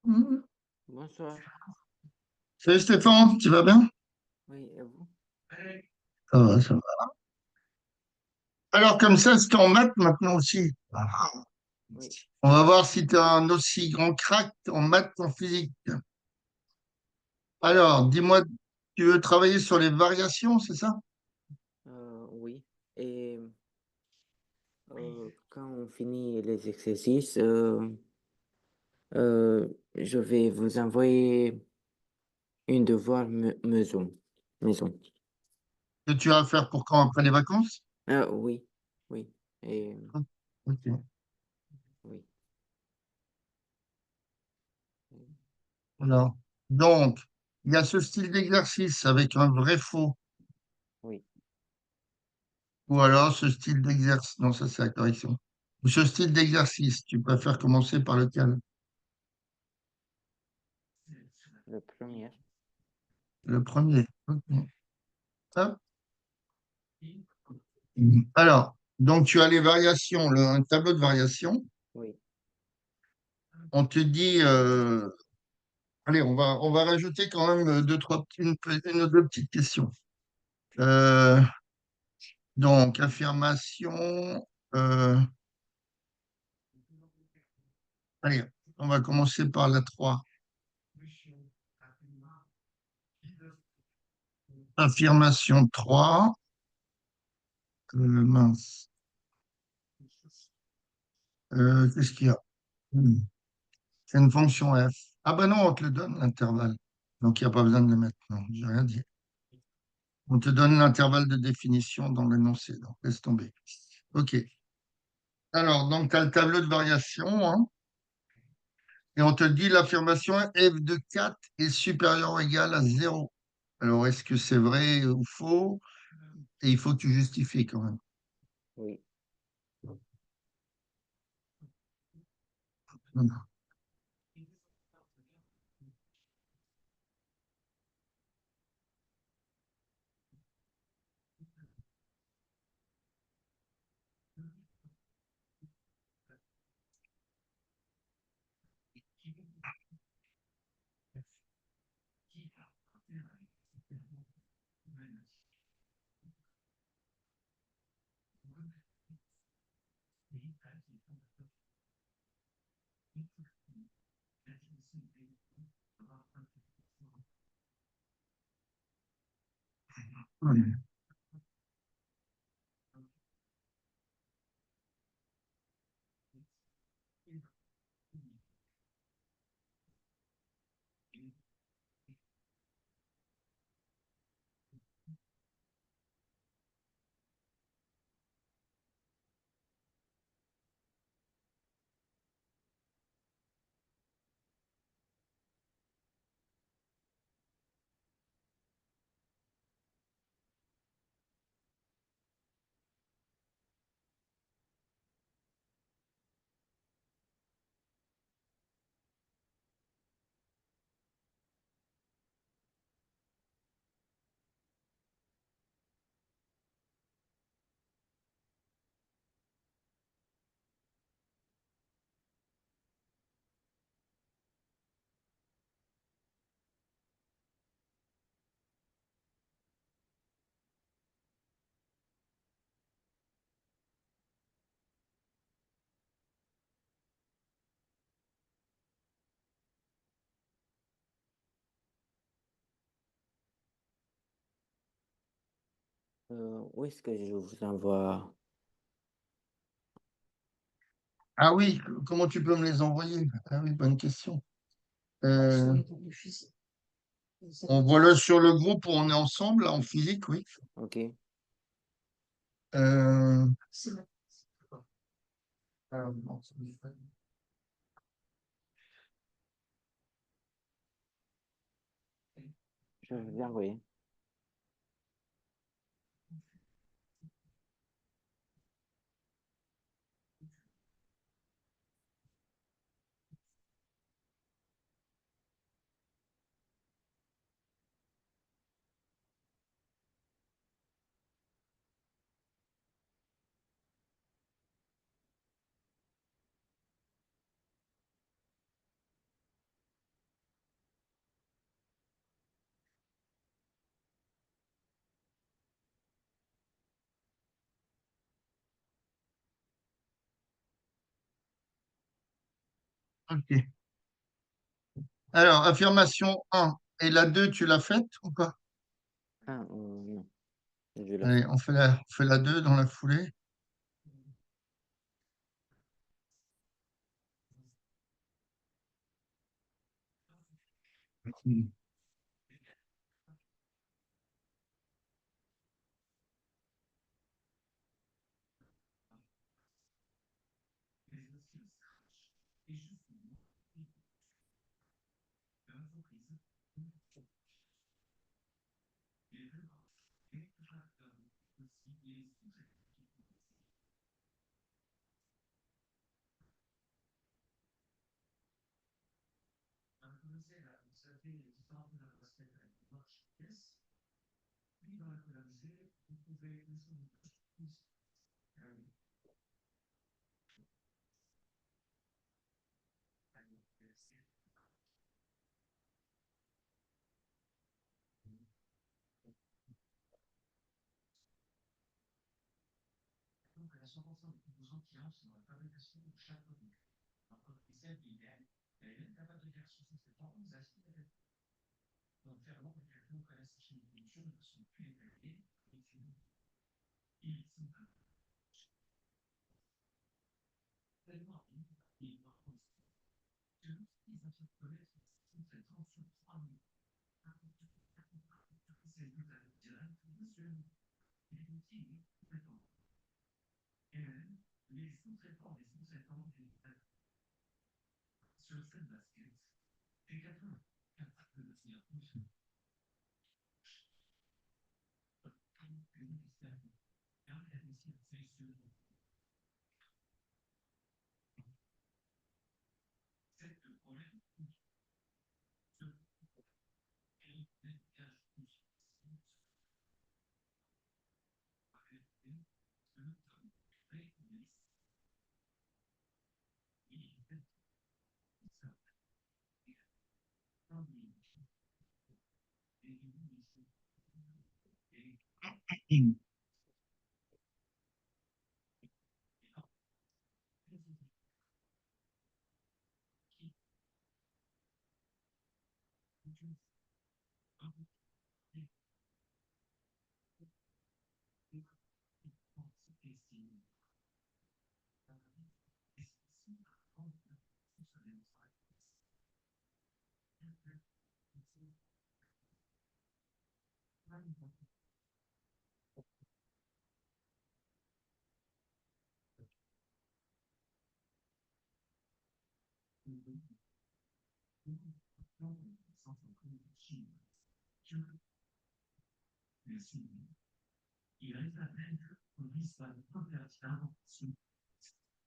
Mhm. Bonsoir. Salut Stéphane, tu vas bien? Oui, et vous? Ça va, ça va. Alors comme ça, c'est en maths maintenant aussi. Oui. On va voir si tu as un aussi grand crack en maths qu'en physique. Alors, dis-moi, tu veux travailler sur les variations, c'est ça? Oui. Et quand on finit les exercices, je vais vous envoyer une devoir maison. Que tu as à faire pour quand après les vacances? Oui, oui, et Ok. oui, Alors, donc, il y a ce style d'exercice avec un vrai faux. oui. Ou alors ce style d'exercice. Non, ça c'est la correction. Ou ce style d'exercice, tu préfères commencer par lequel? Le premier. Le premier. Ok. Hop. Alors, donc tu as les variations, un tableau de variations. Oui. On te dit, allez, on va rajouter quand même deux, trois, une ou deux petites questions. Euh, donc, affirmation. euh, allez, on va commencer par la 3. Affirmation 3. Mince. Qu'est-ce qu'il y a? Hmm. C'est une fonction f. Ah ben non, on te le donne, l'intervalle. Donc, il n'y a pas besoin de le mettre. Non, j'ai rien dit. On te donne l'intervalle de définition dans l'énoncé. Donc, laisse tomber. OK. Alors, donc, tu as le tableau de variation, hein, et on te dit l'affirmation f de 4 est supérieure ou égale à 0. Alors, est-ce que c'est vrai ou faux? Et il faut que tu justifies quand même. Oui. Hmm. Où est-ce que je vous envoie? Ah oui, comment tu peux me les envoyer? Ah oui, bonne question. Euh, Envoie-le sur le groupe où on est ensemble, là, en physique, oui. OK. Euh, non, Je vais vous envoyer. Ok. Alors, affirmation 1. Et la 2, tu l'as faite ou pas? Ah, non, je la Allez, fais. on fait la 2 dans la foulée. Hmm.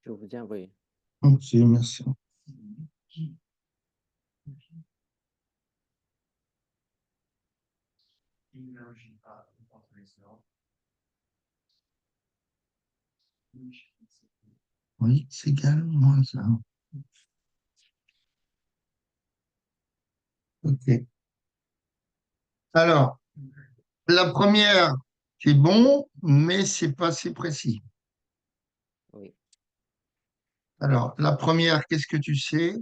Je vous ai envoyé. Ok, merci. Oui, c'est égal, moins ça. Ok. Alors, la première, c'est bon, mais c'est pas assez précis. Oui, Alors, la première, qu'est-ce que tu sais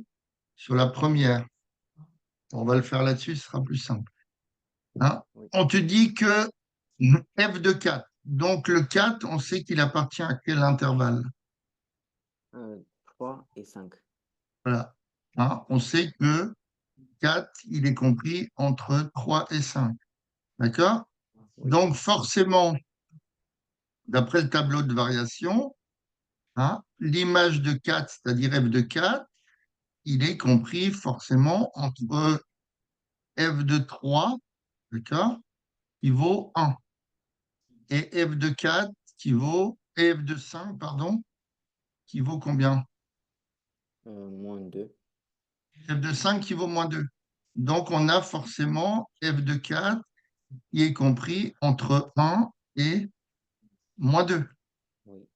sur la première? On va le faire là-dessus, ce sera plus simple. Hein? oui. On te dit que f de 4. Donc, le 4, on sait qu'il appartient à quel intervalle? 3 et 5. Voilà. Hein? On sait que 4, il est compris entre 3 et 5. D'accord? Oui, Donc, forcément, d'après le tableau de variation, hein, l'image de 4, c'est-à-dire f de 4, il est compris forcément entre f de 3, d'accord, qui vaut 1, et f de 4 f de 5, pardon, qui vaut combien? moins 2. F de 5 qui vaut moins 2. Donc, on a forcément f de 4 qui est compris entre 1 et moins 2. Oui,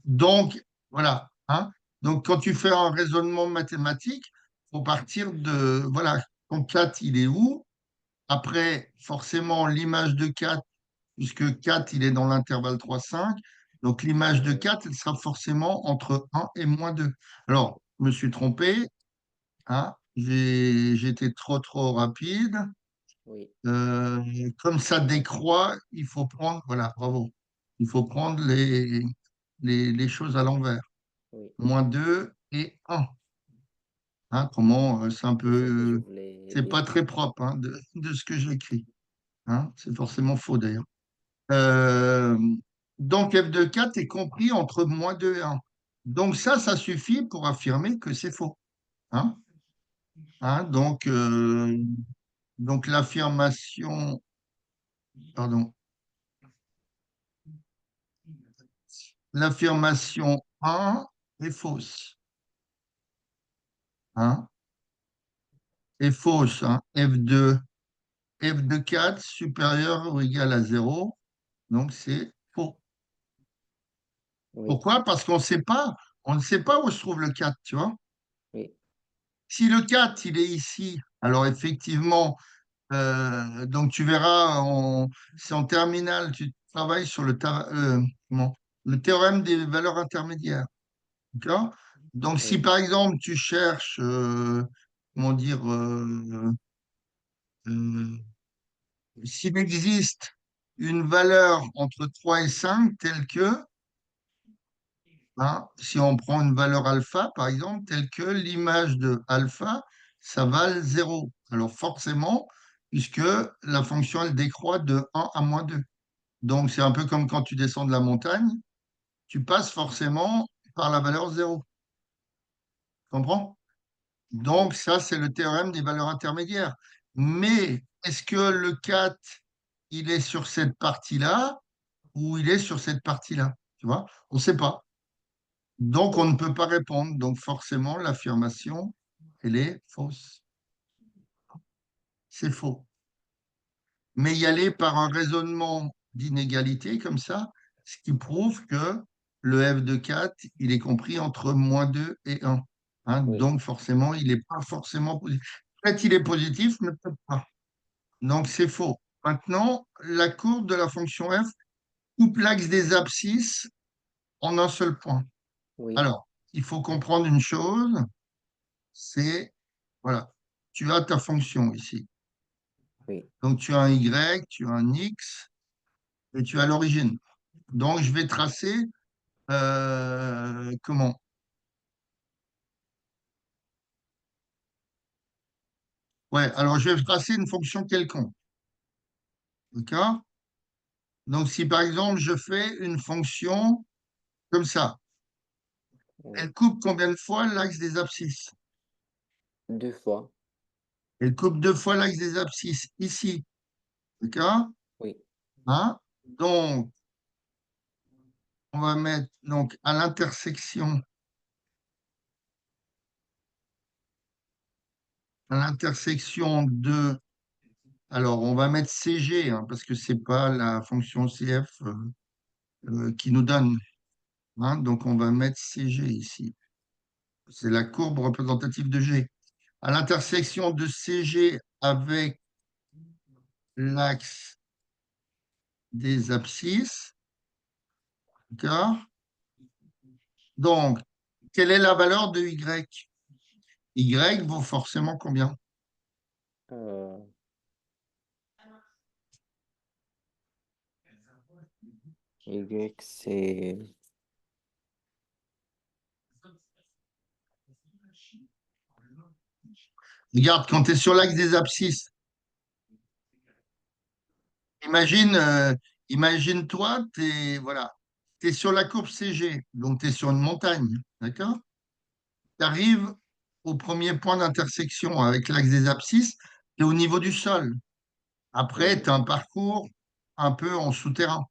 Donc, voilà. Hein. Donc, quand tu fais un raisonnement mathématique, il faut partir de, voilà, ton 4, il est où? Après, forcément, l'image de 4, puisque 4, il est dans l'intervalle 3, 5. Donc, l'image de oui, 4, elle sera forcément entre 1 et moins 2. Alors, me suis trompé, hein, j'étais trop rapide. oui, Comme ça décroît, il faut prendre, voilà, bravo, il faut prendre les choses à l'envers. oui. -2 et 1. Hein, comment, c'est un C'est ça que je peu, voulais c'est dire. pas très propre hein, de ce que j'écris. Hein, c'est forcément faux d'ailleurs. Euh, donc f de 4 est compris entre -2 et 1. Donc ça suffit pour affirmer que c'est faux. Hein. Hein, donc l'affirmation, pardon, l'affirmation 1 est fausse. Hein, est fausse. Hein. F de 4 supérieur ou égal à 0. Donc c'est faux. Oui, Pourquoi? Parce qu'on sait pas, on ne sait pas où se trouve le 4, tu vois. oui, Si le 4 il est ici, alors effectivement, donc tu verras, c'est en terminale, tu travailles sur le théorème des valeurs intermédiaires. D'accord. Donc si oui, par exemple tu cherches, comment dire, euh, s'il existe une valeur entre 3 et 5 telle que, hein, si on prend une valeur alpha, par exemple, telle que l'image de alpha, ça vale 0. Alors forcément, puisque la fonction, elle décroît de 1 à -2. Donc c'est un peu comme quand tu descends de la montagne, tu passes forcément par la valeur 0. Tu comprends? Donc oui, ça, c'est le théorème des valeurs intermédiaires. Mais est-ce que le 4, il est sur cette partie-là ou il est sur cette partie-là? Tu vois? On ne sait pas. Donc, on oui, ne peut pas répondre. Donc, forcément, l'affirmation, elle est fausse. C'est faux. Mais y aller par un raisonnement d'inégalité comme ça, ce qui prouve que le f de 4, il est compris entre -2 et 1. Hein, oui, donc, forcément, il n'est pas forcément positif. Peut-être il est positif, mais peut-être pas. Donc, c'est faux. Maintenant, la courbe de la fonction f coupe l'axe des abscisses en un seul point. oui, Alors, il faut comprendre une chose, c'est, voilà, tu as ta fonction ici. oui, Donc, tu as un y, tu as un x et tu as l'origine. Donc, je vais tracer, comment? Ouais, alors je vais tracer une fonction quelconque. D'accord? Donc, si par exemple, je fais une fonction comme ça, oui. elle coupe combien de fois l'axe des abscisses? 2 fois. Elle coupe 2 fois l'axe des abscisses ici. D'accord? Oui, Hein? Donc, on va mettre donc à l'intersection de. Alors, on va mettre CG, hein, parce que c'est pas la fonction CF qui nous donne. Hein, donc, on va mettre CG ici. C'est la courbe représentative de G. À l'intersection de CG avec l'axe des abscisses, d'accord? Donc, quelle est la valeur de Y? Y vaut forcément combien? euh, Y, c'est Regarde, quand tu es sur l'axe des abscisses, imagine, imagine-toi, voilà, tu es sur la courbe CG, donc tu es sur une montagne, d'accord? Tu arrives au premier point d'intersection avec l'axe des abscisses, tu es au niveau du sol. Après, oui, tu as un parcours un peu en souterrain.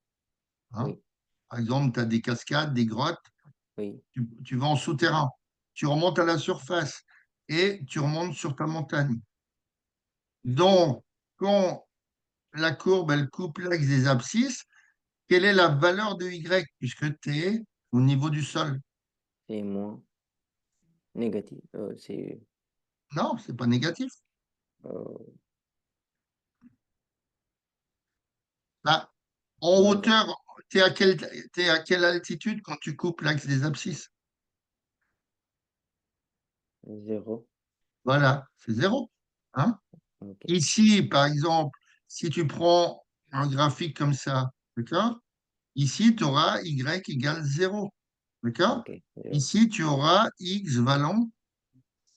Hein. oui, Par exemple, tu as des cascades, des grottes, oui, tu vas en souterrain. Tu remontes à la surface et tu remontes sur ta montagne. Donc, quand la courbe, elle coupe l'axe des abscisses, quelle est la valeur de Y puisque tu es au niveau du sol? c'est moins négatif. C'est Non, c'est pas négatif. euh, Là, en moins 20. hauteur, t'es à quelle altitude quand tu coupes l'axe des abscisses? 0. Voilà, c'est 0. Hein? OK. Ici, par exemple, si tu prends un graphique comme ça, d'accord? Ici, tu auras y égale 0. D'accord? OK. 0. Ici, tu auras x valant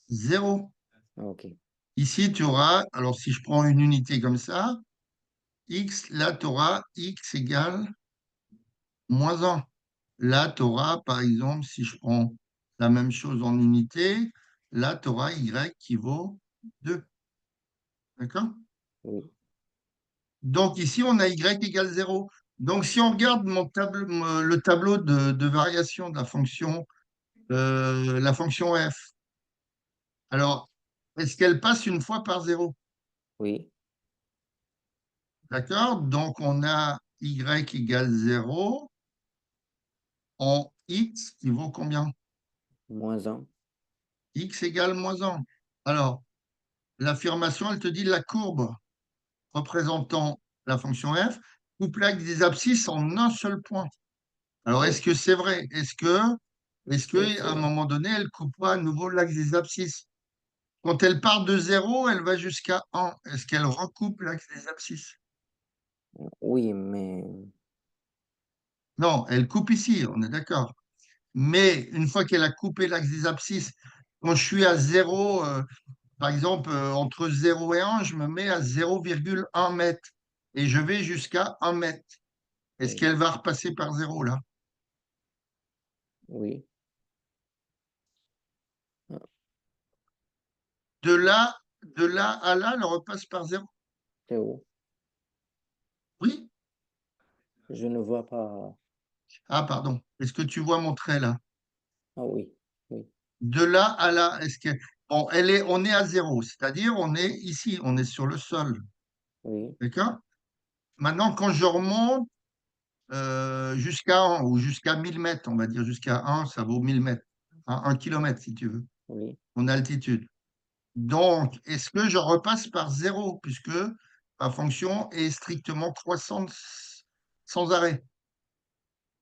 0. OK. Ici, tu auras, alors si je prends une unité comme ça, x, là, tu auras x égale moins 1. Là, tu auras, par exemple, si je prends la même chose en unité, là, tu auras y qui vaut 2. D'accord? Oui. Donc ici, on a y égale 0. Donc si on regarde le tableau de variation de la fonction f, alors, est-ce qu'elle passe une fois par 0? Oui. D'accord? Donc on a y égale 0 en x qui vaut combien? -1. X égale moins 1. Alors, l'affirmation, elle te dit la courbe représentant la fonction f coupe l'axe des abscisses en un seul point. Alors, est-ce Oui. que c'est vrai? Est-ce Oui, que, à c'est un vrai. moment donné, elle coupe pas à nouveau l'axe des abscisses? Quand elle part de 0, elle va jusqu'à 1. Est-ce qu'elle recoupe l'axe des abscisses? Oui, mais Non, elle coupe ici, on est d'accord. Mais une fois qu'elle a coupé l'axe des abscisses, quand je suis à 0, par exemple, entre 0 et 1, je me mets à 0,1 mètre et je vais jusqu'à 1 mètre. Est-ce oui. qu'elle va repasser par 0 là? Oui. Ah, De là à là, elle repasse par 0? c'est où? Oui? Je ne vois pas. Ah, pardon. Est-ce que tu vois mon trait là? Ah oui. Oui. De là à là, est-ce que. Bon, on est à 0, c'est-à-dire on est ici, on est sur le sol. Oui. D'accord? Maintenant, quand je remonte jusqu'à 1 ou jusqu'à 1000 mètres, on va dire jusqu'à 1, ça vaut 1000 mètres. 1 kilomètre si tu veux, Oui. en altitude. Donc, est-ce que je repasse par 0 puisque ma fonction est strictement croissante sans arrêt?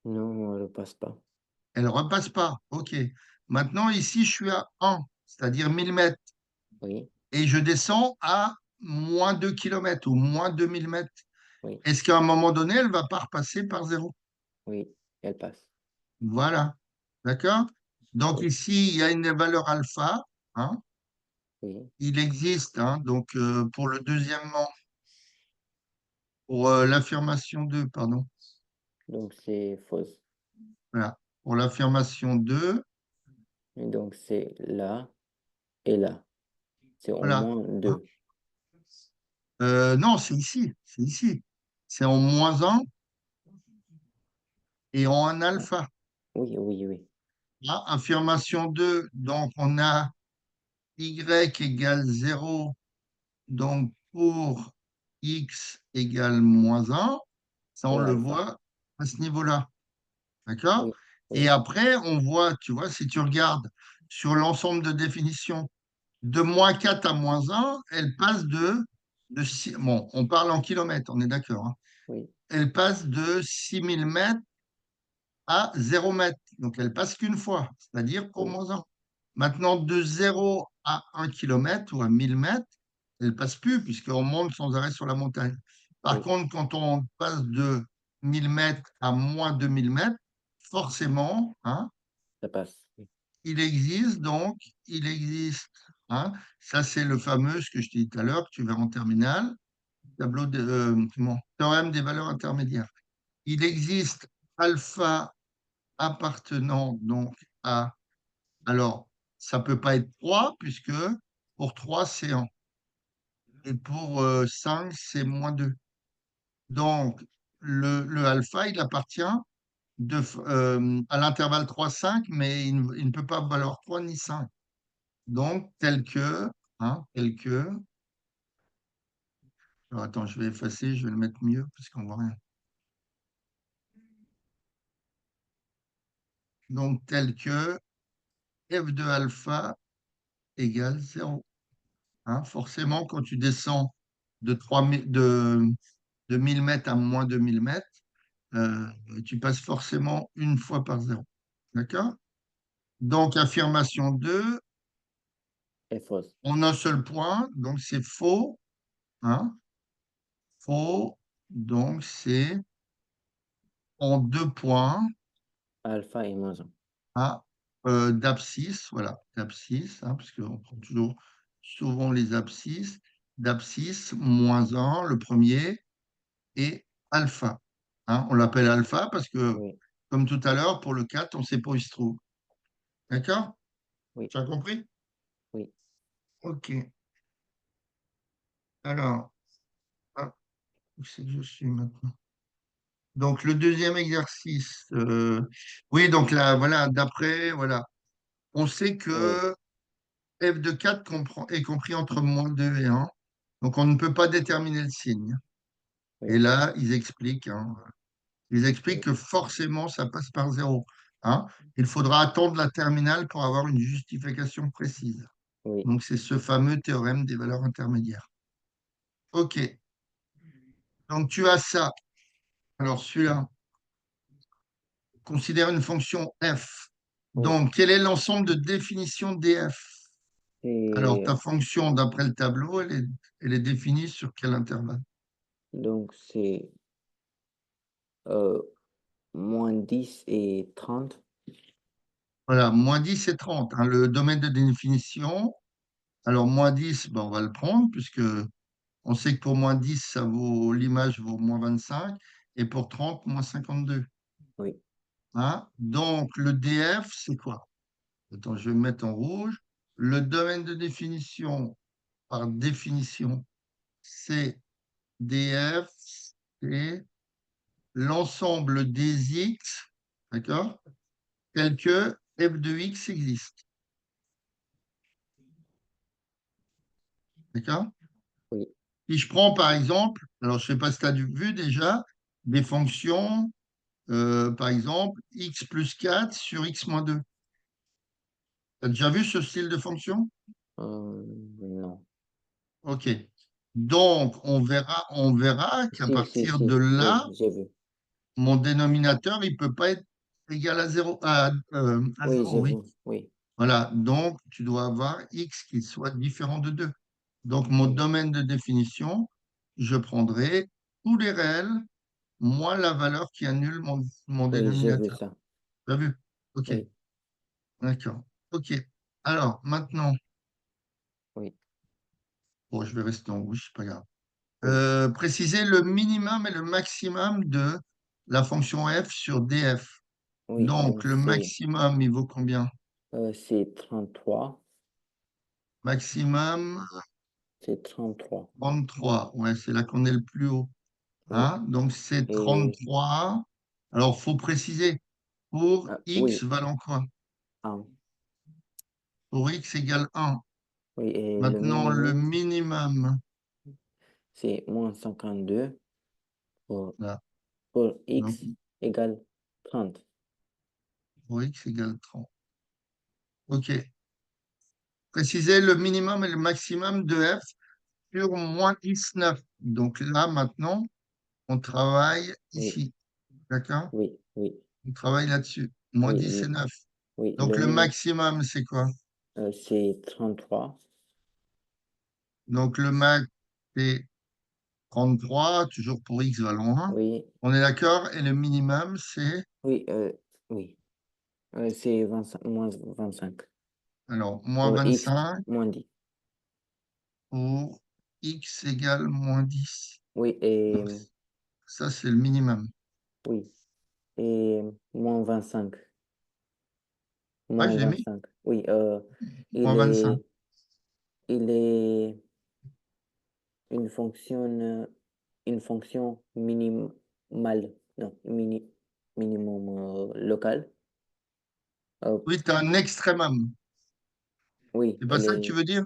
Non, elle ne passe pas. Elle repasse pas. OK. Maintenant, ici, je suis à 1, c'est-à-dire 1000 mètres, Oui. et je descends à moins 2 kilomètres ou moins 2000 mètres. Oui. Est-ce qu'à un moment donné, elle va pas repasser par 0? Oui. Elle passe. Voilà. D'accord? Donc Oui. ici, il y a une valeur alpha. Hein. Oui. Il existe, hein, donc pour le deuxièmement, pour l'affirmation 2, pardon. Donc c'est fausse. Voilà. Pour l'affirmation 2, Et donc c'est là et là. C'est au voilà. moins Hein. 2. Non, c'est ici. C'est ici. C'est en moins 1 et en 1 Ah, alpha. oui, oui, oui. Là, affirmation 2, donc on a y égale 0, donc pour x égale moins 1, ça on Et le alpha. voit à ce niveau-là. D'accord? Oui. Et Oui. après, on voit, tu vois, si tu regardes sur l'ensemble de définitions, de moins 4 à moins 1, elle passe de 6, bon, on parle en kilomètres, on est d'accord, hein. Oui. Elle passe de 6000 mètres à 0 mètre. Donc, elle passe qu'une fois, c'est-à-dire pour Oui. moins 1. Maintenant, de 0 à 1 kilomètre ou à 1000 mètres, elle ne passe plus puisqu'on monte sans arrêt sur la montagne. Par Oui. contre, quand on passe de 1000 mètres à moins 2000 mètres, forcément, hein, Ça passe. Oui. il existe, hein, ça c'est le fameux, ce que je t'ai dit tout à l'heure, que tu verras en terminale, tableau de, théorème des valeurs intermédiaires. Il existe alpha appartenant donc à, alors, ça peut pas être 3 puisque pour 3 c'est 1 et pour 5 c'est moins 2. Donc, le alpha, il appartient à l'intervalle 3-5, mais il ne peut pas valoir 3 ni 5. Donc, tel que, alors attends, je vais effacer, je vais le mettre mieux parce qu'on voit rien. Donc, tel que f de alpha égale 0. Hein, forcément, quand tu descends de 3000, de 1000 mètres à moins de 1000 mètres, euh, tu passes forcément une fois par 0. D'accord? Donc, affirmation 2, est fausse. en un seul point, donc c'est faux. Hein, faux, donc c'est en deux points. Alpha est moins 1. Hein, d'abscisse, voilà, d'abscisse, hein, parce qu'on prend toujours souvent les abscisses. D'abscisse, moins un, le premier, et alpha. Hein, on l'appelle alpha parce que, Oui, comme tout à l'heure, pour le 4 on ne sait pas où il se trouve. D'accord? oui, Tu as compris? oui, OK. Alors, ah, où c'est que je suis maintenant? Donc, le deuxième exercice, oui, donc là, voilà, d'après, voilà, on sait oui, que f de 4 est compris entre -2 et 1. Donc, on ne peut pas déterminer le signe. Et oui, là, ils expliquent oui, que forcément, ça passe par 0. Hein. Il faudra attendre la terminale pour avoir une justification précise. oui. Donc, c'est ce fameux théorème des valeurs intermédiaires. OK. Donc, tu as ça. Alors, celui-là, considère une fonction f. Oui. Donc, quel est l'ensemble de définition df? Alors, Et ta fonction, d'après le tableau, elle est définie sur quel intervalle? donc, c'est euh, -10 et 30. Voilà, -10 et 30. Hein, le domaine de définition. Alors, -10, ben, on va le prendre, puisque on sait que pour -10, l'image vaut -25, et pour 30, -52. Oui, Hein. Donc, le df, c'est quoi? Attends, je vais me mettre en rouge. Le domaine de définition, par définition, c'est df, c'est l'ensemble des x, d'accord, tel que f de x existe. D'accord? oui, Si je prends par exemple, alors je ne sais pas si tu as vu déjà, des fonctions, par exemple, x plus 4 sur x moins 2. Tu as déjà vu ce style de fonction? non. OK. Donc, on verra qu'à Si, si, partir de si, oui, là, j'ai vu. mon dénominateur, il ne peut pas être égal à 0, à Oui, 0, j'ai oui. vu. Oui, Voilà, donc tu dois avoir x qui soit différent de 2. Donc, mon oui, domaine de définition, je prendrai tous les réels moins la valeur qui annule mon oui, j'ai vu dénominateur. ça. Tu as vu? OK, Oui, d'accord. OK. Alors, maintenant, oui, bon, je vais rester en rouge, c'est pas grave. oui, Préciser le minimum et le maximum de la fonction f sur df. oui. Donc, Donc, le maximum, il vaut combien? c'est 33. Maximum C'est 33. 33. Ouais, c'est là qu'on est le plus haut. Oui. Hein? Donc, c'est Et, 33. Alors, faut préciser. Pour x oui, valant quoi? un. Pour x égale 1. Oui, et le Maintenant, le minimum, minimum. c'est -52 pour, Là. pour Donc, x égale 30. pour x égale 30. OK. Préciser le minimum et le maximum de f sur -19. Donc là, maintenant, on travaille Oui, ici. D'accord? oui, oui, On travaille là-dessus. Moins oui, 10 et 9. oui. Donc le maximum, c'est quoi? C'est 33. Donc le max, c'est 33, toujours pour x valant 1. Oui, On est d'accord? Et le minimum, c'est, oui, oui. C'est 25, -25. alors, Pour x, -25 -10. pour x égale -10. Oui, Donc ça, c'est le minimum. oui, et -25. Ouais, je Moins l'ai mis. 25. Oui, il -25. est, il est une fonction minimale, non, minimum local. Euh, Oui, tu as un extrémum. oui, C'est pas elle ça que tu est, veux dire?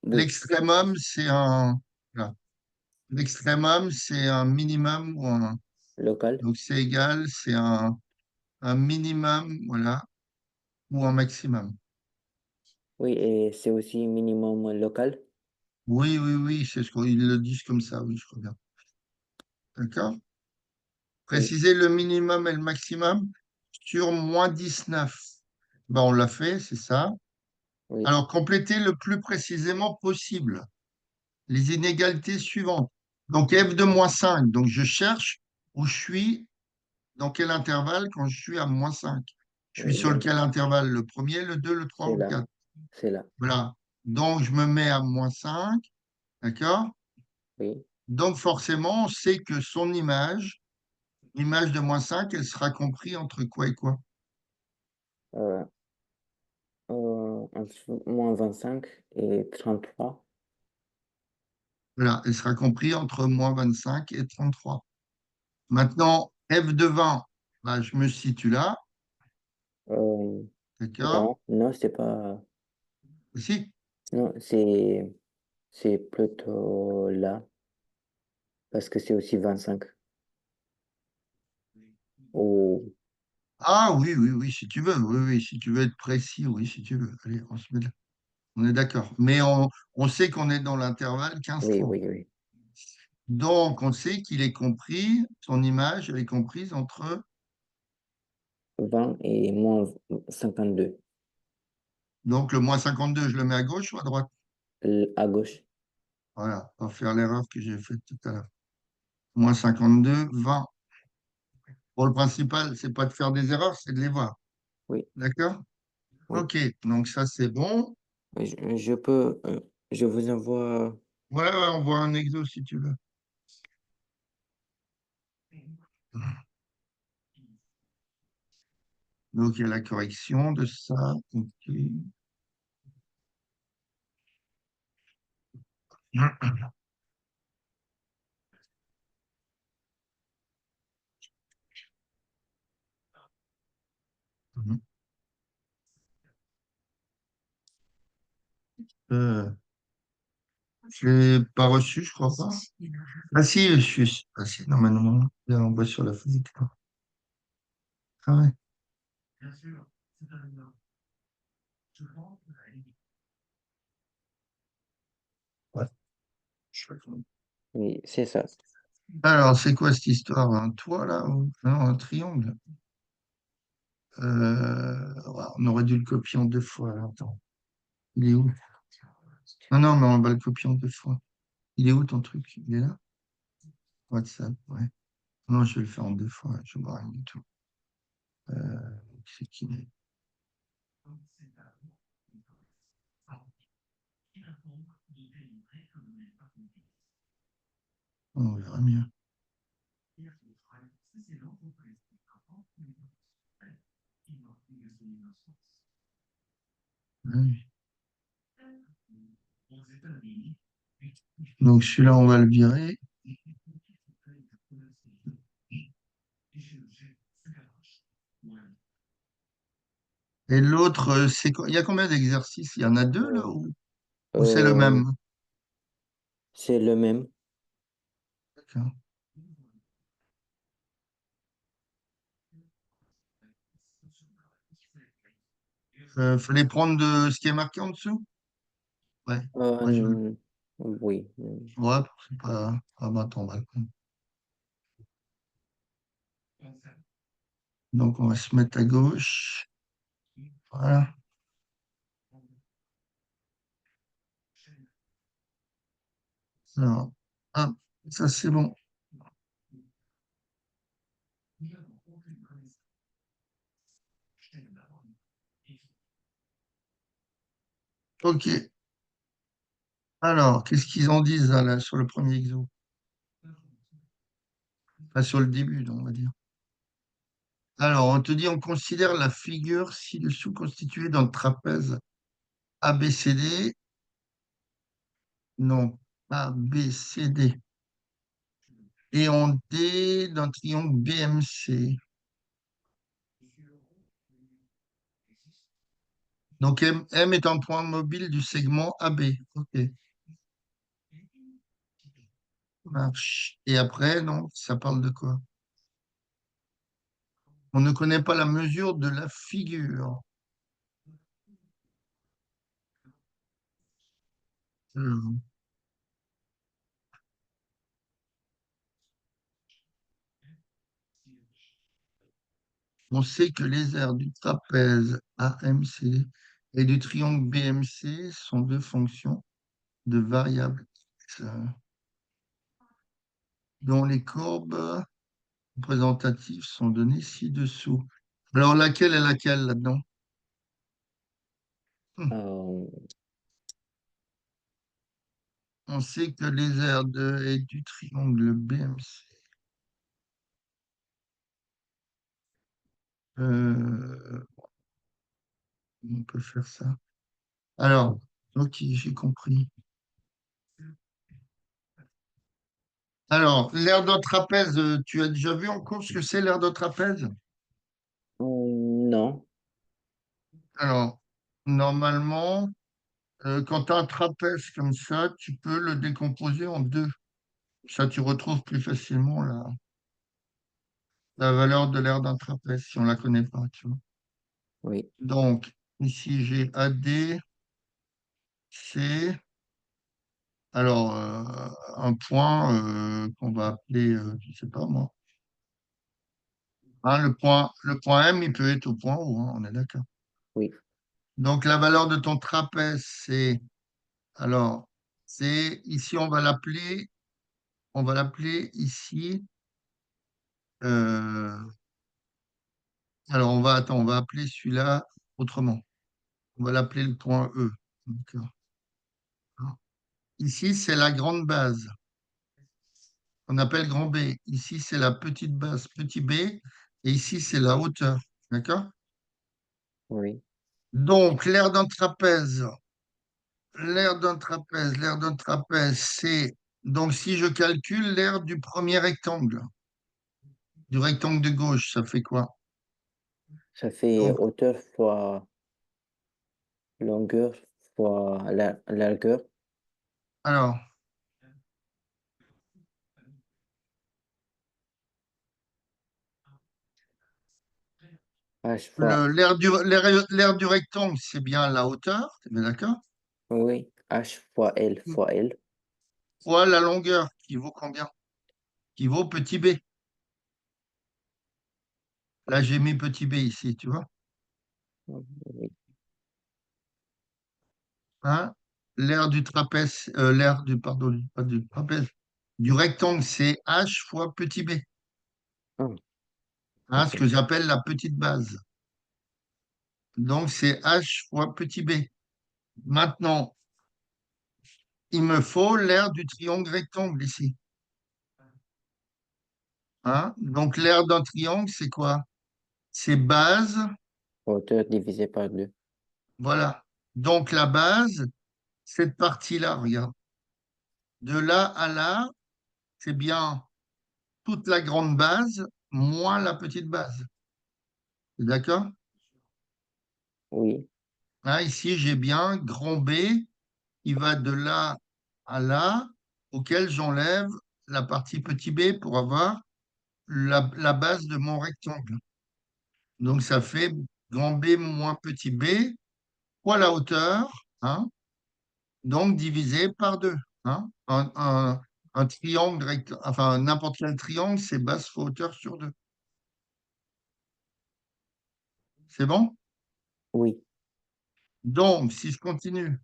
oui, L'extrémum, c'est un. Voilà. L'extrémum, c'est un minimum ou un. local. Donc c'est égal, c'est un minimum, voilà, ou un maximum. Oui, et c'est aussi minimum local. Oui, oui, oui, c'est ce qu'ils le disent comme ça, oui, je crois bien. D'accord? Oui, Préciser le minimum et le maximum sur -19. Ben, on l'a fait, c'est ça. Oui, Alors, complétez le plus précisément possible les inégalités suivantes. Donc, f de moins 5. Donc, je cherche où je suis, dans quel intervalle quand je suis à moins 5. Je suis oui, sur donc quel intervalle? Le premier, le 2, le 3 c'est ou le là, 4. c'est là. Voilà. Donc, je me mets à moins 5. D'accord? Oui, Donc, forcément, on sait que son image, l'image de moins 5, elle sera comprise entre quoi et quoi? euh, entre -25 et 33. Voilà, elle sera comprise entre moins 25 et 33. Maintenant, f de 20, bah, je me situe là. Euh, D'accord? non, non, c'est pas, Ici. non, c'est plutôt là, parce que c'est aussi 25. Ou, Ah oui, oui, oui, si tu veux. Oui, oui, si tu veux être précis, oui, si tu veux. Allez, on se met là. On est d'accord. Mais on sait qu'on est dans l'intervalle oui, 15-30. oui, oui, Donc, on sait qu'il est compris, son image, elle est comprise entre. 20 et -52. Donc, le moins 52, je le mets à gauche ou à droite? À gauche. Voilà, pas faire l'erreur que j'ai faite tout à l'heure. Moins 52, 20. Bon, le principal, c'est pas de faire des erreurs, c'est de les voir. Oui, D'accord? oui. Ok, donc ça, c'est bon. Je peux, je vous envoie, Ouais, ouais, on voit un exo si tu veux. Donc, il y a la correction de ça. Ok. Euh, je l'ai pas reçu, je crois pas. Ah si, je suis. Ah si, normalement, là, on voit sur la physique. Ah ouais. Ouais, je sais pas comment. oui, c'est ça. Alors, c'est quoi cette histoire? Un toit là? Non, un triangle. Ouais, on aurait dû le copier en deux fois. Là. Attends. Il est où? Non, non, mais on va le copier en deux fois. Il est où ton truc? Il est là? WhatsApp, ouais. Non, je vais le faire en deux fois. Je vois rien du tout. C'est qui? On verra mieux. Ouais. Donc celui-là, on va le virer. Et l'autre, c'est quoi? Il y a combien d'exercices? Il y en a deux Euh, là ou c'est le euh, même? c'est le même. D'accord. Fallait prendre de ce qui est marqué en dessous? Ouais. Ouais, Oui, ouais, c'est pas. Ah bah attends, on va le prendre. Donc on va se mettre à gauche. Voilà. Alors, hop, ça c'est bon. Ok. Alors, qu'est-ce qu'ils en disent là, sur le premier exo? Enfin, sur le début, on va dire. Alors, on te dit, on considère la figure ci-dessous constituée d'un trapèze ABCD. Non, ABCD. Et en D d'un triangle BMC. Donc, M est un point mobile du segment AB. Ok, marche. Et après, non, ça parle de quoi? On ne connaît pas la mesure de la figure. Euh, On sait que les aires du trapèze AMC et du triangle BMC sont deux fonctions de variables x, dont les courbes représentatives sont données ci-dessous. Alors, laquelle est laquelle là-dedans? Euh, On sait que les aires et du triangle BMC, on peut faire ça. Alors, ok, j'ai compris. Alors, l'aire d'un trapèze, tu as déjà vu en cours ce que c'est l'aire d'un trapèze? non, Alors, normalement, quand tu as un trapèze comme ça, tu peux le décomposer en deux. Ça, tu retrouves plus facilement la valeur de l'aire d'un trapèze si on ne la connaît pas, tu vois. oui, Donc, ici, j'ai AD, C. Alors, un point qu'on va appeler, je ne sais pas moi. Hein, le point M, il peut être au point O, hein, on est d'accord. oui, Donc, la valeur de ton trapèze, c'est, alors, c'est, ici, on va l'appeler ici, euh, alors, on va appeler celui-là autrement. On va l'appeler le point E. D'accord. Ici, c'est la grande base. On appelle grand B. Ici, c'est la petite base, petit b. Et ici, c'est la hauteur. D'accord? oui. Donc, l'aire d'un trapèze, c'est, donc si je calcule l'aire du premier rectangle, du rectangle de gauche, ça fait quoi? Ça fait Donc, hauteur fois longueur fois largeur. alors, H fois, l'aire du rectangle, c'est bien la hauteur, t'es bien d'accord? oui, H fois L fois L. Fois la longueur, qui vaut combien? Qui vaut petit b. Là, j'ai mis petit b ici, tu vois? Oui, Hein? Pardon, pas du trapèze, du rectangle, c'est h fois petit b. ah, Hein, ce ok, que j'appelle la petite base. Donc, c'est h fois petit b. Maintenant, il me faut l'aire du triangle rectangle ici. Hein? Donc, l'aire d'un triangle, c'est quoi? C'est base, hauteur divisé par 2. voilà. Donc, la base, cette partie-là, regarde. De là à là, c'est bien toute la grande base moins la petite base. D'accord? Oui, Hein, ici, j'ai bien grand B qui va de là à là, auquel j'enlève la partie petit b pour avoir la base de mon rectangle. Donc, ça fait grand B moins petit b fois la hauteur, hein, donc divisé par 2. Hein. Un triangle, enfin n'importe quel triangle, c'est base fois hauteur sur 2. C'est bon? oui, Donc, si je continue,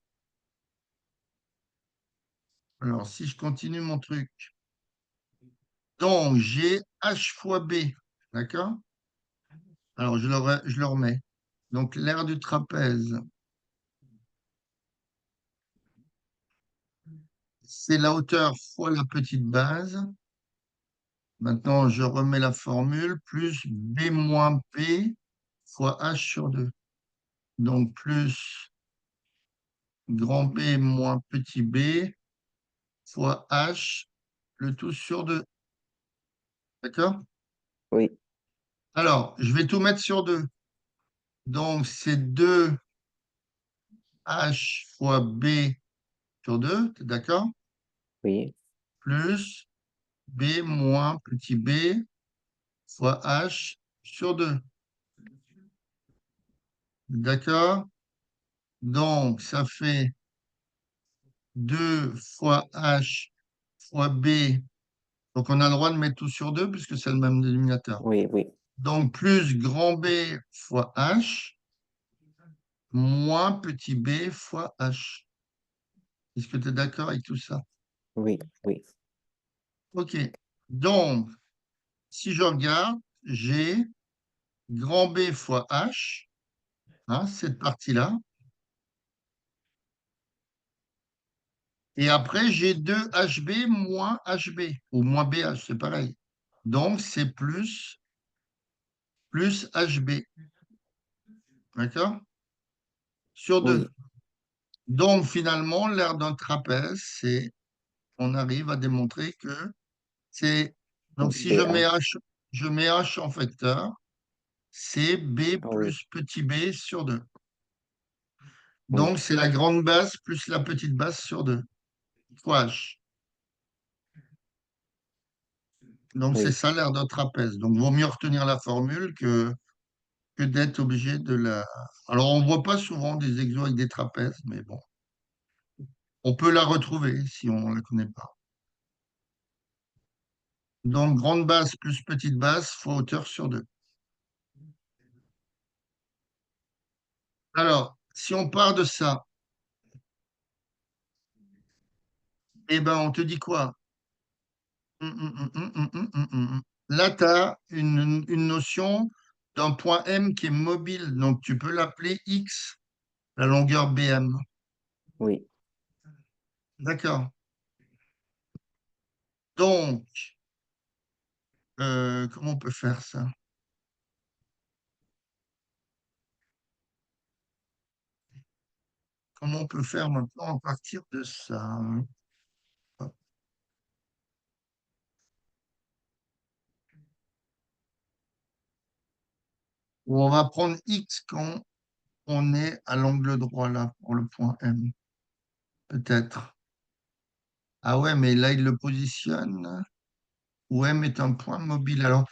alors si je continue mon truc, donc j'ai H fois B, d'accord? Alors, je le remets. Donc, l'aire du trapèze, c'est la hauteur fois la petite base. Maintenant, je remets la formule, plus B moins P fois H sur 2. Donc, plus grand B moins petit b fois H, le tout sur 2. D'accord? oui, Alors, je vais tout mettre sur 2. Donc, c'est 2H fois B sur 2, d'accord? oui, Plus B moins petit b fois H sur 2. D'accord? Donc, ça fait 2 fois H fois B. Donc, on a le droit de mettre tout sur 2 puisque c'est le même dénominateur. oui, oui, Donc, plus grand B fois H. moins petit b fois h. Est-ce que tu es d'accord avec tout ça? Oui, oui, OK. Donc, si je regarde, j'ai grand B fois h, hein, cette partie-là. Et après, j'ai 2 HB moins HB, ou moins BH, c'est pareil. Donc, c'est plus HB. D'accord? Sur 2. oui. Donc, finalement, l'aire d'un trapèze, on arrive à démontrer que c'est, donc si BH. je mets H en facteur, c'est B Ah oui, plus petit b sur 2. oui, Donc, c'est la grande base plus la petite base sur 2 fois H. Donc, c'est oui. ça l'aire d'un trapèze. Donc, vaut mieux retenir la formule que d'être obligé de la. Alors, on ne voit pas souvent des exos avec des trapèzes, mais bon, on peut la retrouver si on ne la connaît pas. Donc, grande base plus petite base fois hauteur sur 2. Alors, si on part de ça, eh ben, on te dit quoi? Là, tu as une notion d'un point M qui est mobile, donc tu peux l'appeler X, la longueur BM. Oui, D'accord. Donc, comment on peut faire ça? Comment on peut faire maintenant à partir de ça? Ou on va prendre X quand on est à l'angle droit là, pour le point M, peut-être. Ah ouais, mais là, il le positionne où M est un point mobile. Alors,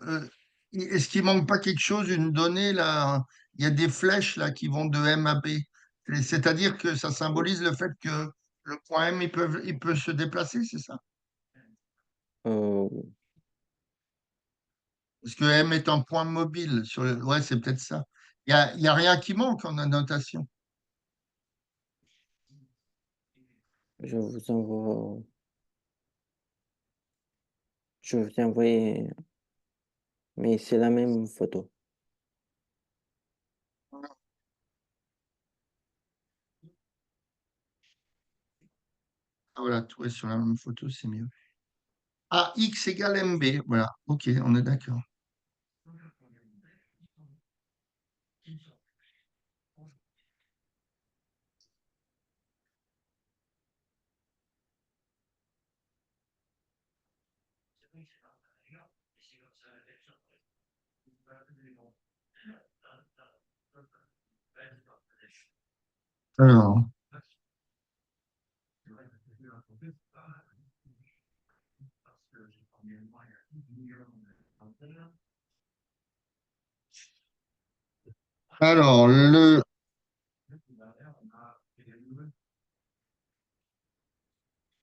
euh, est-ce qu'il manque pas quelque chose, une donnée là? Il y a des flèches là qui vont de M à B. C'est-à-dire que ça symbolise le fait que le point M, il peut se déplacer, c'est ça? euh, Parce que M est un point mobile. Ouais, c'est peut-être ça. Il y a rien qui manque en annotation. je vous envoie, je vous ai envoyé, mais c'est la même photo. Ah, voilà, tout est sur la même photo, c'est mieux. Ah, X égale MB. Voilà, ok, on est d'accord. Alors,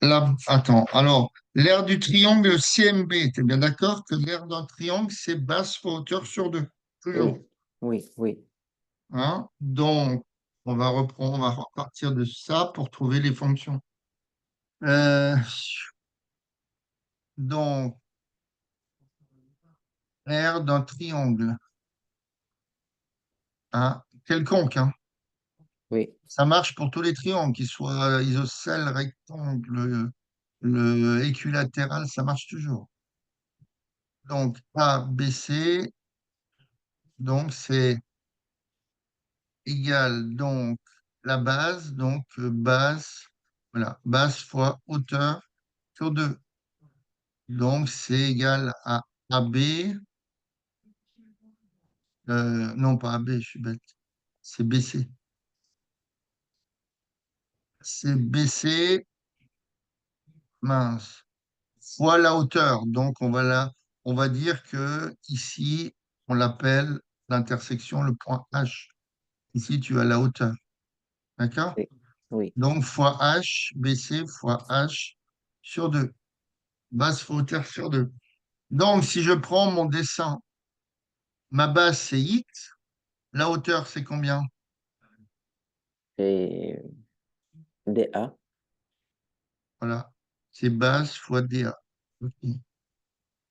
alors, attends, alors, l'aire du triangle CMB, tu es bien d'accord que l'aire d'un triangle, c'est base fois hauteur sur 2, toujours. Oui, oui, oui, Hein? Donc, on va repartir de ça pour trouver les fonctions. Euh, donc, l'aire d'un triangle, hein, quelconque, hein. oui, Ça marche pour tous les triangles, qu'ils soient isocèles, rectangles, le équilatéral, ça marche toujours. Donc, ABC, donc c'est égal, donc la base, donc base, voilà, base fois hauteur sur 2. Donc, c'est égal à AB, non pas AB, je suis bête, c'est BC. C'est BC, mince, fois la hauteur. Donc, on va dire que ici, on l'appelle l'intersection, le point H. Ici, tu as la hauteur. D'accord? oui, oui, Donc, fois H, BC fois H sur 2. Base fois hauteur sur 2. Donc, si je prends mon dessin, ma base, c'est X. La hauteur, c'est combien? c'est DA. Voilà. C'est base fois DA. Ok.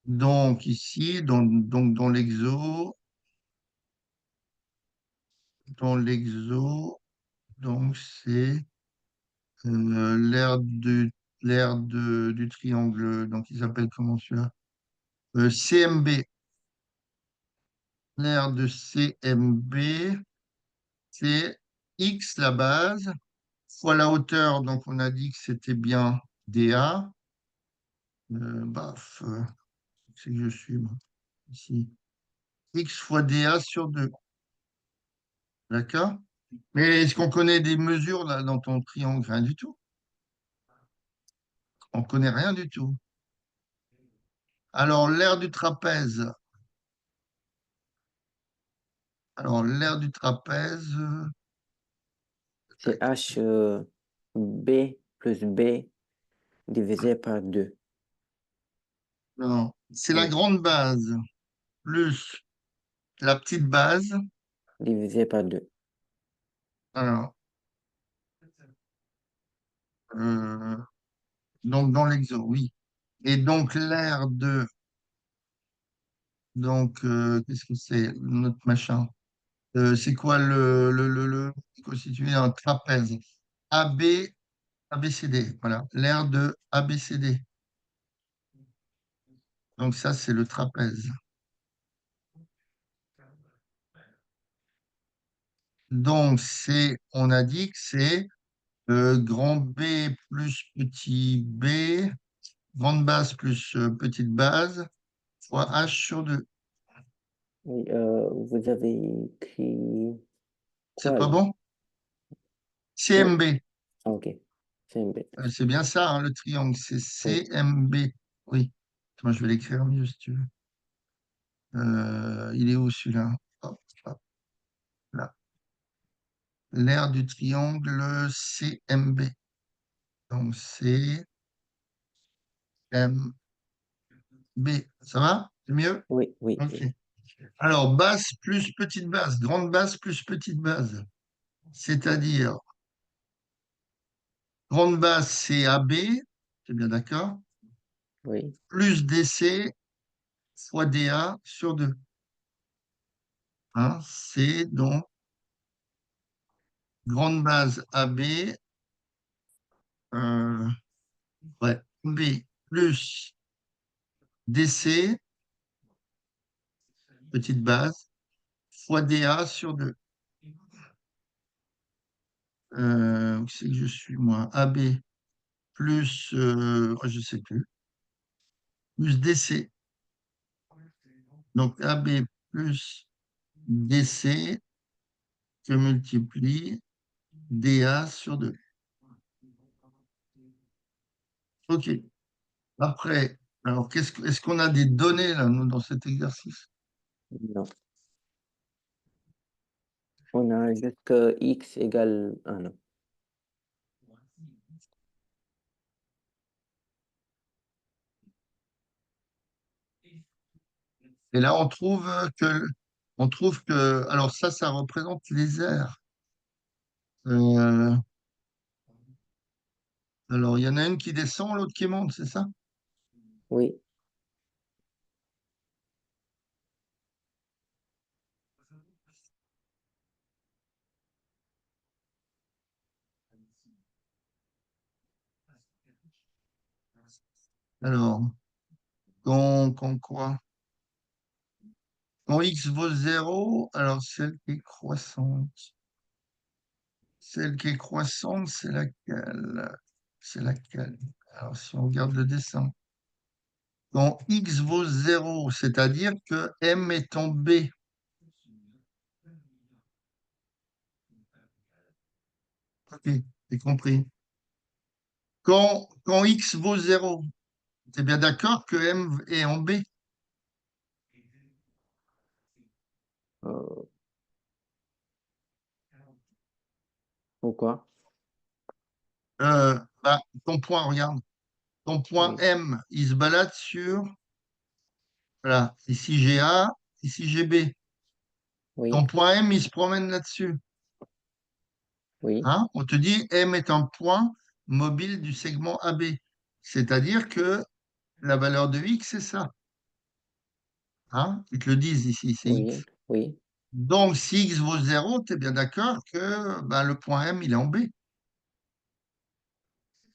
Donc ici, dans l'exo, donc c'est du triangle. Donc il s'appelle comment celui-là? CMB. L'aire de CMB, c'est X la base, fois la hauteur. Donc on a dit que c'était bien DA. C'est que je suis moi, ici. X fois DA sur 2. D'accord? Mais est-ce qu'on connaît des mesures là dans ton triangle? Rien du tout. On connaît rien du tout. Alors, l'aire du trapèze. Alors, l'aire du trapèze. C'est Tac. H B plus B divisé par 2. Non, c'est la Oui, grande base plus la petite base. divisé par 2. Alors, euh, donc dans l'exo, oui. Et donc l'aire de. Donc, qu'est-ce que c'est notre machin? C'est quoi constitué d'un trapèze? AB, ABCD. Voilà, l'aire de ABCD. Donc ça, c'est le trapèze. Donc, on a dit que c'est grand B plus petit b, grande base plus petite base, fois H sur 2. Oui, vous avez écrit C'est quoi pas là? bon? Non? CMB. Ah, ok. C'est un B. C'est bien ça, hein, le triangle, c'est Oui, CMB. Oui. Moi, je vais l'écrire mieux si tu veux. Il est où celui-là? Hop, hop, là. L'aire du triangle CMB. Donc, CMB. Ça va? C'est mieux? oui, oui, Ok. oui. Alors, base plus petite base, grande base plus petite base. C'est-à-dire, grande base, c'est AB, c'est bien d'accord, Oui, plus DC fois DA sur 2. Hein, c'est donc grande base AB, euh, ouais, B plus DC, petite base, fois DA sur 2. Où c'est que je suis, moi? AB plus, je sais plus DC. Donc AB plus DC que multiplie DA sur 2. OK. Après, alors, est-ce qu'on a des données là, nous, dans cet exercice? non. On a juste que X égale 1. Et là, alors ça représente les aires. Euh, alors, il y en a une qui descend, l'autre qui monte, c'est ça? Oui, Alors, quand quoi? Quand x vaut 0, alors celle qui est croissante, c'est laquelle? C'est laquelle? Alors, si on regarde le dessin. Quand x vaut 0, c'est-à-dire que m est en B. Ok, j'ai compris. Quand x vaut 0, c'est bien d'accord que m est en B. euh, pourquoi? Bah, ton point, regarde. Ton point Oui, M, il se balade sur, voilà, ici j'ai A, ici j'ai B. Ton oui, point M, il se promène là-dessus. Oui, Hein? On te dit M est un point mobile du segment AB. C'est-à-dire que la valeur de X, c'est ça. Hein? Ils te le disent ici, c'est oui, X. oui. Donc, si X vaut 0, tu es bien d'accord que ben, le point M, il est en B.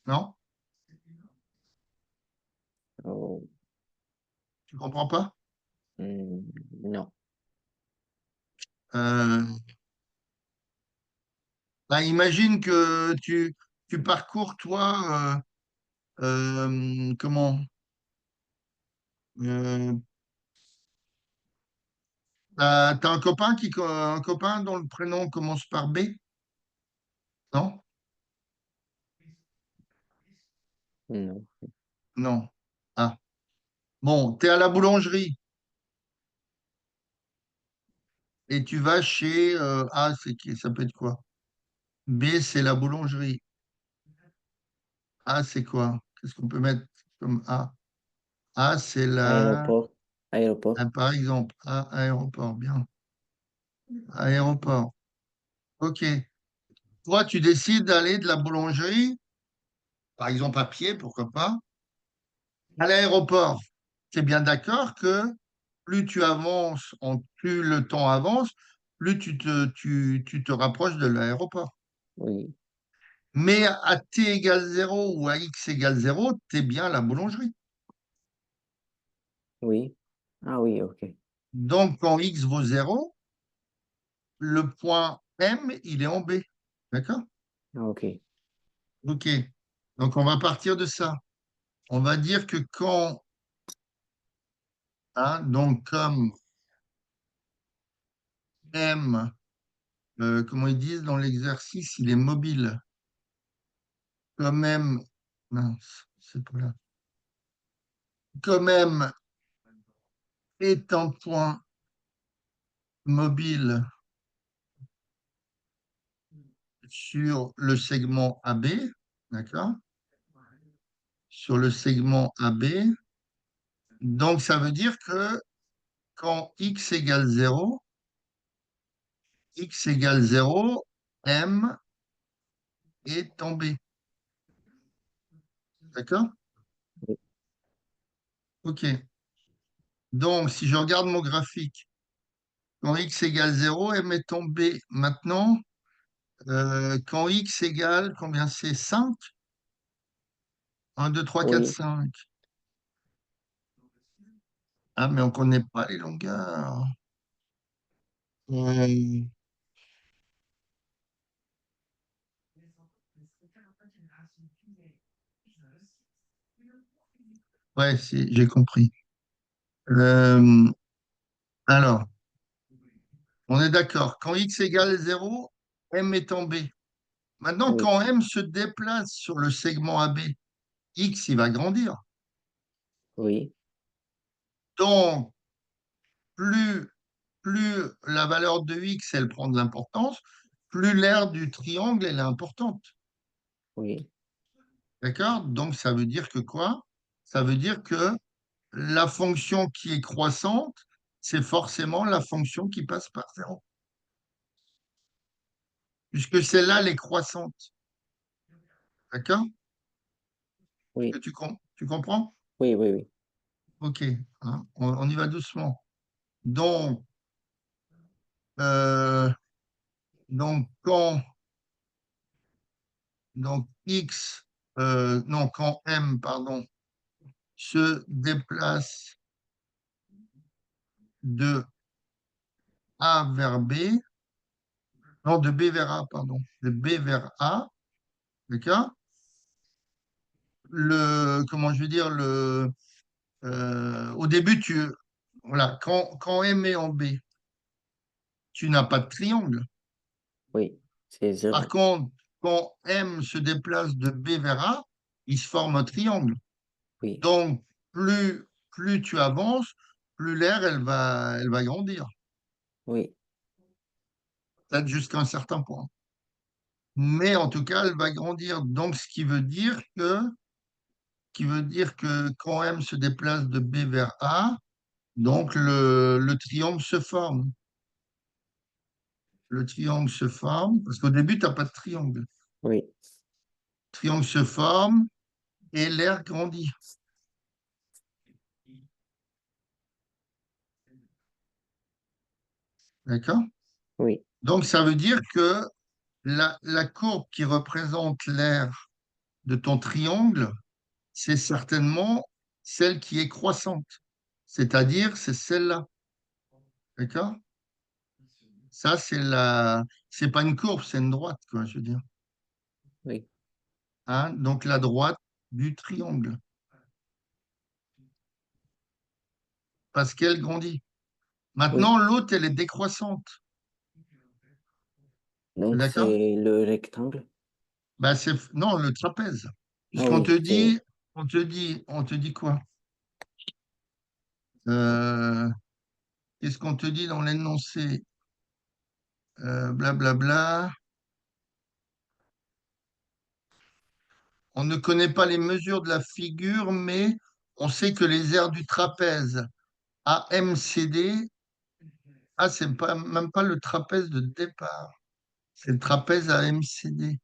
Non? Oh, Tu comprends pas? non. Euh, ben, imagine que tu parcours, toi, comment? Euh, t'as un copain un copain dont le prénom commence par B? Non? Non. Non. Ah. Bon, tu es à la boulangerie et tu vas chez A, ça peut être quoi? B, c'est la boulangerie. A, c'est quoi? Qu'est-ce qu'on peut mettre comme A? A, c'est Aéroport. Aéroport. par exemple, A, aéroport. Bien. Aéroport. OK. Toi, tu décides d'aller de la boulangerie, par exemple à pied, pourquoi pas, à l'aéroport. Tu es bien d'accord que plus tu avances, plus le temps avance, plus tu te rapproches de l'aéroport. Oui, Mais à t égale 0 ou à x égale 0, tu es bien à la boulangerie. oui. Ah oui, ok. Donc, quand x vaut 0, le point M, il est en B. D'accord? Ah, ok. OK. Donc, on va partir de ça. On va dire que quand, hein, donc comme M, comment ils disent dans l'exercice, il est mobile. Comme M, non, c'est pas là. Comme M est un point mobile sur le segment AB, d'accord? Sur le segment AB. Donc, ça veut dire que quand x égale 0, M est en B. D'accord? Oui, OK. Donc, si je regarde mon graphique, quand x égale 0, M est en B. Maintenant, quand x égale, combien c'est? 5? 1, 2, 3, 4, oui. 5. Ah, mais on ne connaît pas les longueurs. Euh, ouais, j'ai compris. Euh, alors, on est d'accord. Quand x égale 0, M est en B. Maintenant, Oui, quand M se déplace sur le segment AB, X, il va grandir. oui, Donc, plus, plus la valeur de X, elle prend de l'importance, plus l'aire du triangle, elle est importante. oui, D'accord? Donc, ça veut dire que quoi? Ça veut dire que la fonction qui est croissante, c'est forcément la fonction qui passe par 0. Puisque celle-là, elle est croissante. D'accord? Est-ce que oui, tu comprends? oui, oui, oui. OK. Hein, on y va doucement. Donc, euh, quand X, non, quand M, pardon, se déplace de A vers B, non, de B vers A, pardon, de B vers A, d'accord? Comment je veux dire, au début, voilà, quand M est en B, tu n'as pas de triangle. Oui, c'est Par zéro. contre, quand M se déplace de B vers A, il se forme un triangle. Oui, Donc, plus tu avances, plus l'aire, elle va grandir, oui, peut-être jusqu'à un certain point. Mais en tout cas, elle va grandir. Donc, qui veut dire que quand M se déplace de B vers A, donc le triangle se forme. le triangle se forme, parce qu'au début, tu n'as pas de triangle. Oui, Le triangle se forme et l'aire grandit. D'accord? oui, Donc, ça veut dire que la courbe qui représente l'aire de ton triangle, c'est certainement celle qui est croissante. C'est-à-dire, c'est celle-là. D'accord? Ça, c'est pas une courbe, c'est une droite, quoi, je veux dire. oui, Hein? Donc, la droite du triangle. Parce qu'elle grandit. oui. Maintenant, l'autre, elle est décroissante. Donc, D'accord? c'est le rectangle. Bah, non, le trapèze. Ah Puisqu'on te oui, c'est, dit, on te dit quoi? Euh, Qu'est-ce qu'on te dit dans l'énoncé? Blablabla. On ne connaît pas les mesures de la figure, mais on sait que les aires du trapèze AMCD, c'est pas, même pas le trapèze de départ, c'est le trapèze AMCD.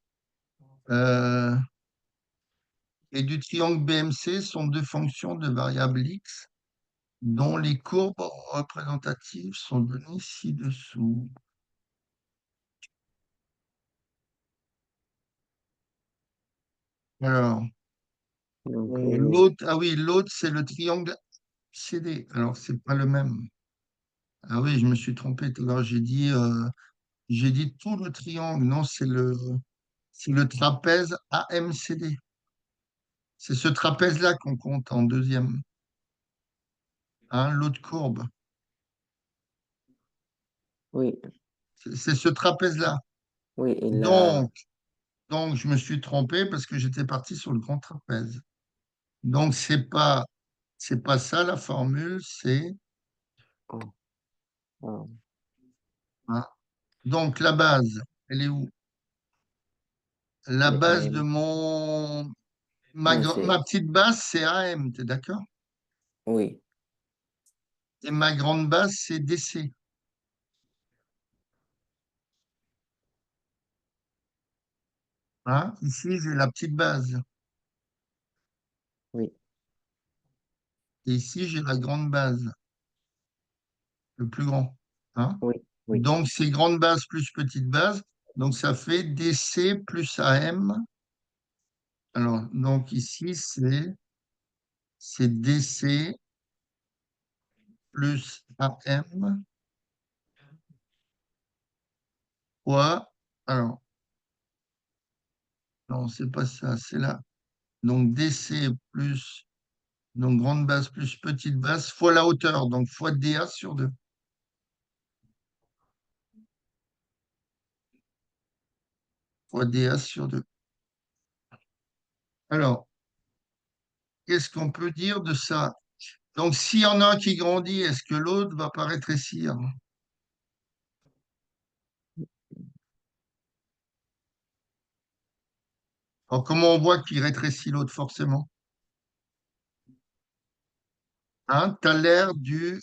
Euh, et du triangle BMC sont deux fonctions de variable x dont les courbes représentatives sont données ci-dessous. Alors, donc, l'autre, ah oui, l'autre, c'est le triangle CD. Alors, c'est pas le même. Ah oui, je me suis trompé tout à l'heure. J'ai dit tout le triangle. Non, c'est le trapèze AMCD. C'est ce trapèze-là qu'on compte en deuxième. Hein, l'autre courbe. oui, C'est ce trapèze-là. oui, il a, Donc, je me suis trompé parce que j'étais parti sur le grand trapèze. Donc, c'est pas ça la formule, c'est oh, oh, hein. Donc, la base, elle est où? La c'est base de AM. mon ma, Non, gra- ma c'est, petite base, c'est AM, t'es d'accord? oui, Et ma grande base, c'est DC. Hein? Ici, j'ai la petite base. oui, Et ici, j'ai la grande base, le plus grand. Hein? oui, oui, Donc, c'est grande base plus petite base. Donc, ça fait DC plus AM. Alors, donc ici, c'est DC plus AM fois. Alors, non, c'est pas ça, c'est là. Donc, DC plus. Donc, grande base plus petite base fois la hauteur. Donc, fois DA sur 2. Fois DA sur 2. Alors, qu'est-ce qu'on peut dire de ça? Donc, s'il y en a un qui grandit, est-ce que l'autre va pas rétrécir? Alors, comment on voit qu'il rétrécit l'autre forcément? Hein, tu as l'aire du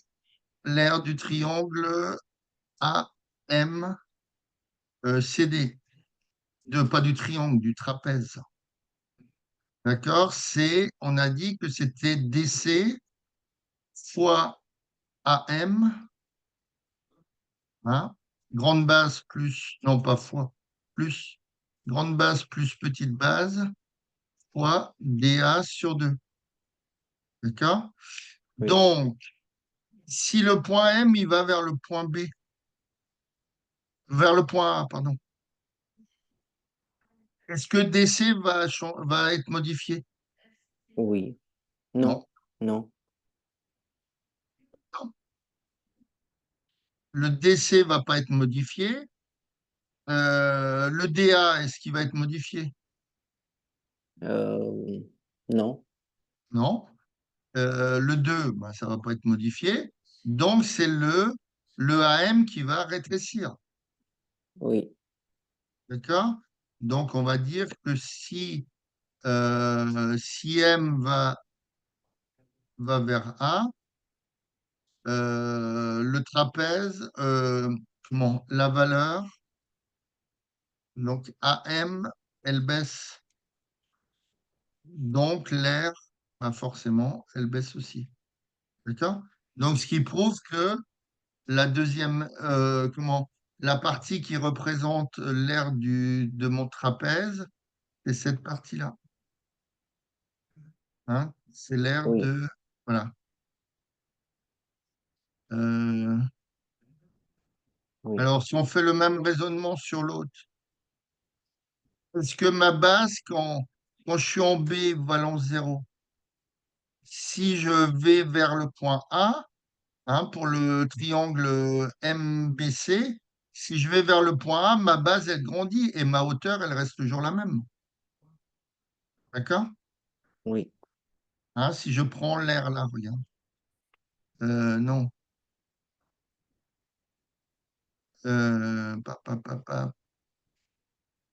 triangle AMCD. Pas du triangle, du trapèze. D'accord? On a dit que c'était DC fois AM, hein? Grande base plus, non pas fois, plus, grande base plus petite base fois DA sur 2. D'accord? oui, Donc, si le point M, il va vers le point B, vers le point A, pardon, est-ce que DC va être modifié? oui. Non, Non, non, non. Le DC va pas être modifié. Le DA, est-ce qu'il va être modifié? euh, non, Non. Le 2, ben, ça va pas être modifié. Donc, c'est le AM qui va rétrécir. oui, D'accord? Donc, on va dire que si M va vers A, le trapèze, comment, la valeur, donc AM, elle baisse. Donc l'air, bah forcément, elle baisse aussi. D'accord? Donc ce qui prouve que la deuxième, comment, la partie qui représente l'air de mon trapèze, c'est cette partie-là. Hein? C'est l'air Oui, de, voilà. Euh, oui, alors si on fait le même raisonnement sur l'autre, est-ce que ma base, quand je suis en B valence 0, si je vais vers le point A, hein, pour le triangle MBC, si je vais vers le point A, ma base, elle grandit et ma hauteur, elle reste toujours la même. D'accord? oui, Hein, si je prends l'air là, regarde. Non.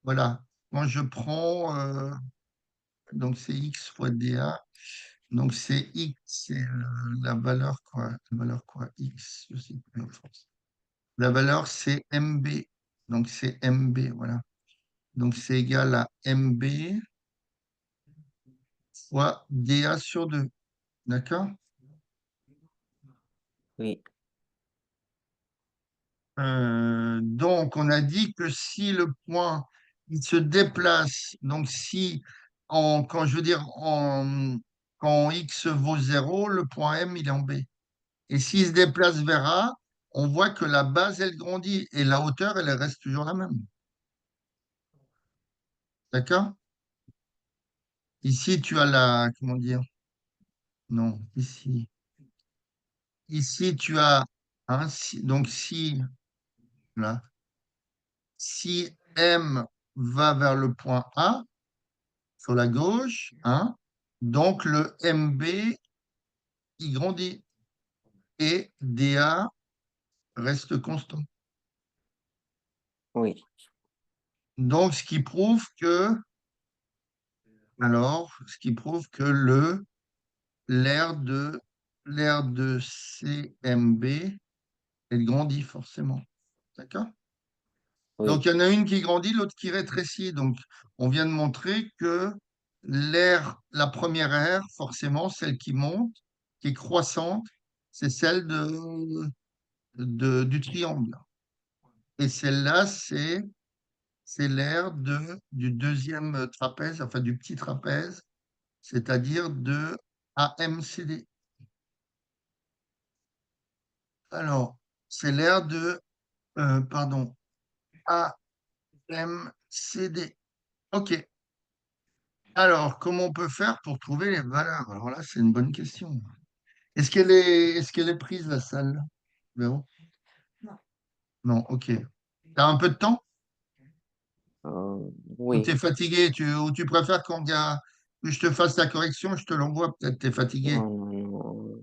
Voilà. Quand je prends, donc c'est X fois dA. Donc c'est X, c'est la valeur quoi? La valeur quoi? X, je sais plus en France. La valeur, c'est MB. Donc c'est MB, voilà. Donc c'est égal à MB fois dA sur 2. D'accord? oui, Donc on a dit que si le point il se déplace, donc si quand je veux dire quand X vaut 0, le point M il est en B. Et s'il se déplace vers A, on voit que la base elle grandit et la hauteur elle reste toujours la même. D'accord? Ici tu as la, comment dire? Non, ici. Ici, tu as un, donc là, si M va vers le point A sur la gauche, hein, donc le MB, il grandit et DA reste constant. oui, Donc, ce qui prouve que l'air l'air de CMB, elle grandit forcément. D'accord? oui, Donc, il y en a une qui grandit, l'autre qui rétrécit. Donc, on vient de montrer que la première aire, forcément, celle qui monte, qui est croissante, c'est celle du triangle. Et celle-là, c'est l'aire du deuxième trapèze, enfin du petit trapèze, c'est-à-dire de AMCD. Alors, c'est l'aire pardon, AMCD. OK. Alors, comment on peut faire pour trouver les valeurs? Alors là, c'est une bonne question. Est-ce qu'elle est prise, la salle? Véro? Non, ok. T'as un peu de temps? euh, Ou t'es oui, fatigué? Ou tu préfères que je te fasse la correction, je te l'envoie, peut-être t'es fatigué. non, non, non,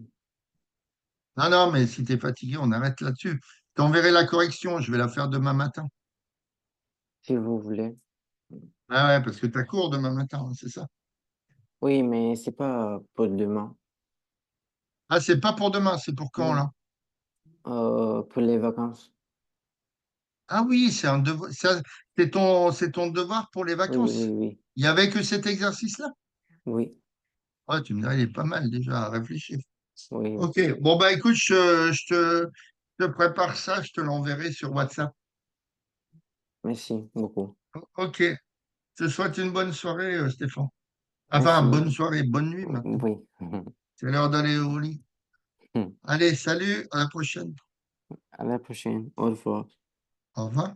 Non, non, mais si t'es fatigué, on arrête là-dessus. Je t'enverrai la correction, je vais la faire demain matin. si vous voulez. Ah ouais, parce que t'as cours demain matin, hein, c'est ça? Oui, mais c'est pas pour demain. Ah, c'est pas pour demain, c'est pour quand, Non, là? pour les vacances. Ah oui, c'est un devoir, c'est ton devoir pour les Oui, oui, vacances. oui, Il y avait que cet exercice-là? oui, Ouais, tu me diras, il est pas mal déjà à réfléchir. oui, oui. Ok, bon bah écoute, je te prépare ça, je te l'enverrai sur WhatsApp. Merci beaucoup. Ok, je te souhaite une bonne soirée, Stéphane. Enfin, Merci. bonne soirée, bonne nuit maintenant. Oui. C'est l'heure d'aller au lit. Allez, salut, à la prochaine. À la prochaine. Au revoir. Au revoir.